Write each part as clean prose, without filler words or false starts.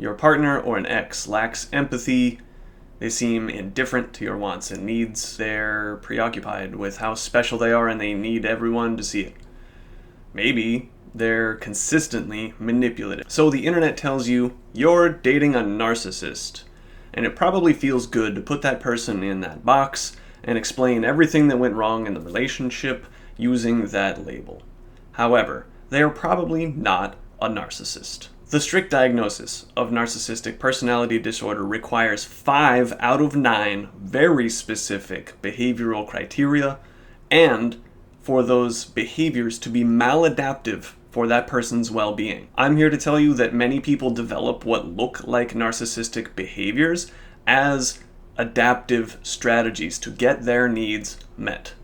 Your partner or an ex lacks empathy. They seem indifferent to your wants and needs. They're preoccupied with how special they are and they need everyone to see it. Maybe they're consistently manipulative. So the internet tells you you're dating a narcissist, and it probably feels good to put that person in that box and explain everything that went wrong in the relationship using that label. However, they are probably not a narcissist. The strict diagnosis of narcissistic personality disorder requires 5 out of 9 very specific behavioral criteria, and for those behaviors to be maladaptive for that person's well-being. I'm here to tell you that many people develop what look like narcissistic behaviors as adaptive strategies to get their needs met.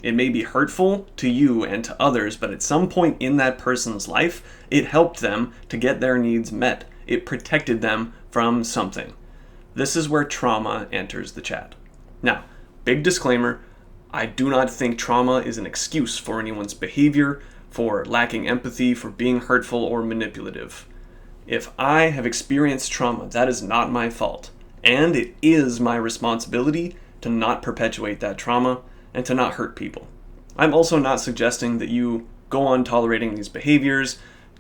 It may be hurtful to you and to others, but at some point in that person's life, it helped them to get their needs met. It protected them from something. This is where trauma enters the chat. Now, big disclaimer, I do not think trauma is an excuse for anyone's behavior, for lacking empathy, for being hurtful or manipulative. If I have experienced trauma, that is not my fault. And it is my responsibility to not perpetuate that trauma and to not hurt people. I'm also not suggesting that you go on tolerating these behaviors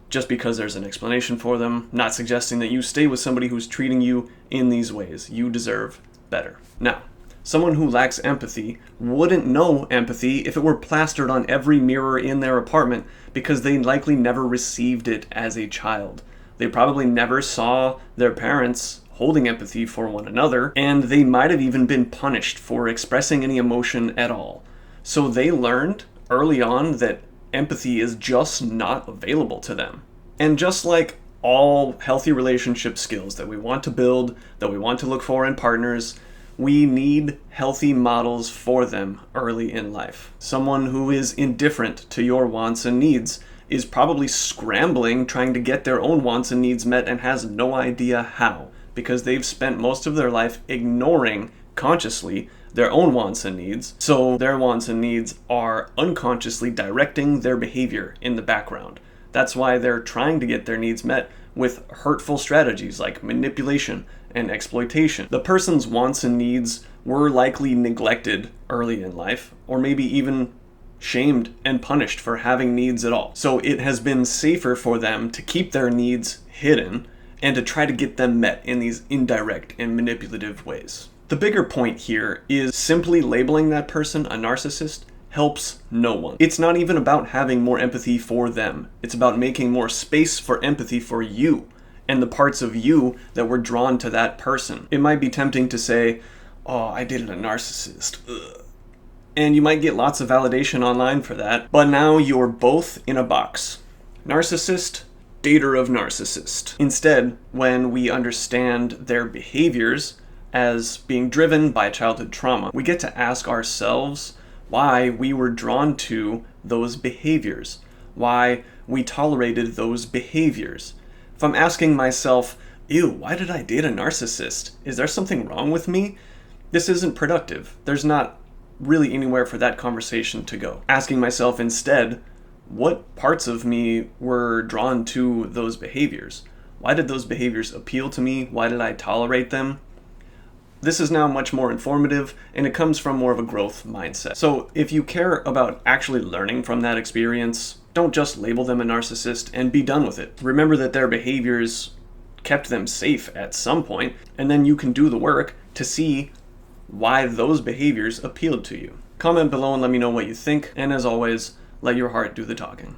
just because there's an explanation for them. Not suggesting that you stay with somebody who's treating you in these ways. You deserve better. Now, someone who lacks empathy wouldn't know empathy if it were plastered on every mirror in their apartment because they likely never received it as a child. They probably never saw their parents holding empathy for one another, and they might have even been punished for expressing any emotion at all. So they learned early on that empathy is just not available to them. And just like all healthy relationship skills that we want to build, that we want to look for in partners, we need healthy models for them early in life. Someone who is indifferent to your wants and needs is probably scrambling trying to get their own wants and needs met and has no idea how, because they've spent most of their life ignoring consciously their own wants and needs. So their wants and needs are unconsciously directing their behavior in the background. That's why they're trying to get their needs met with hurtful strategies like manipulation and exploitation. The person's wants and needs were likely neglected early in life, or maybe even shamed and punished for having needs at all. So it has been safer for them to keep their needs hidden and to try to get them met in these indirect and manipulative ways. The bigger point here is simply labeling that person a narcissist helps no one. It's not even about having more empathy for them. It's about making more space for empathy for you and the parts of you that were drawn to that person. It might be tempting to say, oh, I dated a narcissist. Ugh. And you might get lots of validation online for that, but now you're both in a box. Narcissist, dater of narcissist. Instead, when we understand their behaviors as being driven by childhood trauma, we get to ask ourselves why we were drawn to those behaviors, why we tolerated those behaviors. If I'm asking myself, ew, why did I date a narcissist? Is there something wrong with me? This isn't productive. There's not really anywhere for that conversation to go. Asking myself instead, what parts of me were drawn to those behaviors? Why did those behaviors appeal to me? Why did I tolerate them? This is now much more informative, and it comes from more of a growth mindset. So if you care about actually learning from that experience, don't just label them a narcissist and be done with it. Remember that their behaviors kept them safe at some point, and then you can do the work to see why those behaviors appealed to you. Comment below and let me know what you think, and as always, let your heart do the talking.